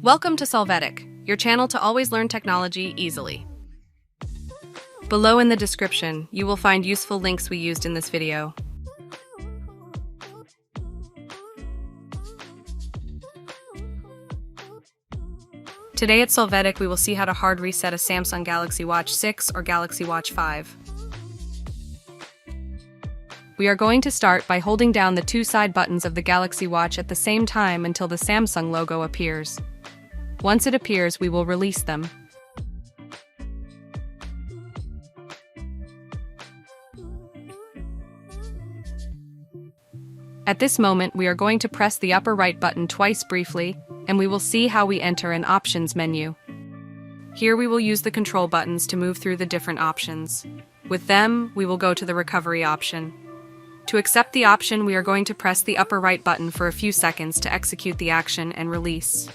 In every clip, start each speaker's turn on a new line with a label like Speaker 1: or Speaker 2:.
Speaker 1: Welcome to Solvetic, your channel to always learn technology easily. Below in the description, you will find useful links we used in this video. Today at Solvetic, we will see how to hard reset a Samsung Galaxy Watch 6 or Galaxy Watch 5. We are going to start by holding down the two side buttons of the Galaxy Watch at the same time until the Samsung logo appears. Once it appears, we will release them. At this moment, we are going to press the upper right button twice briefly, and we will see how we enter an options menu. Here we will use the control buttons to move through the different options. With them, we will go to the recovery option. To accept the option, we are going to press the upper right button for a few seconds to execute the action and release.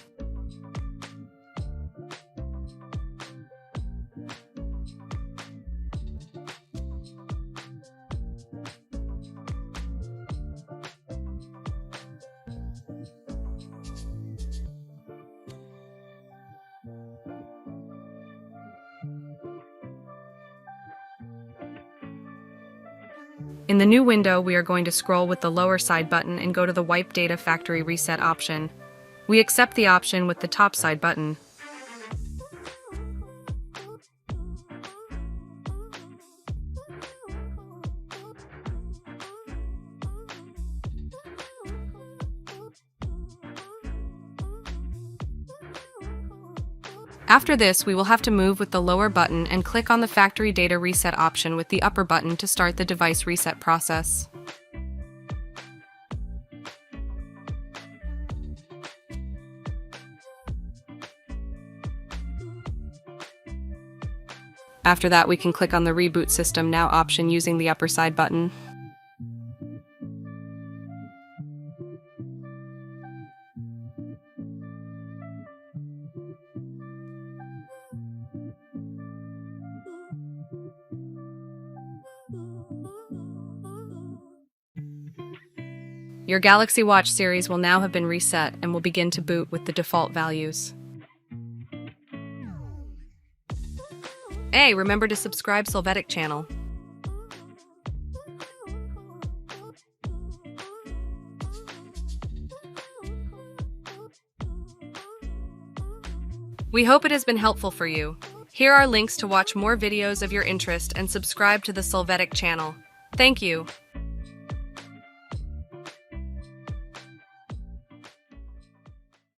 Speaker 1: In the new window, we are going to scroll with the lower side button and go to the Wipe Data Factory Reset option. We accept the option with the top side button. After this, we will have to move with the lower button and click on the Factory Data Reset option with the upper button to start the device reset process. After that, we can click on the Reboot System Now option using the upper side button. Your Galaxy Watch series will now have been reset and will begin to boot with the default values. Hey, remember to subscribe Solvetic channel. We hope it has been helpful for you. Here are links to watch more videos of your interest and subscribe to the Solvetic channel. Thank you.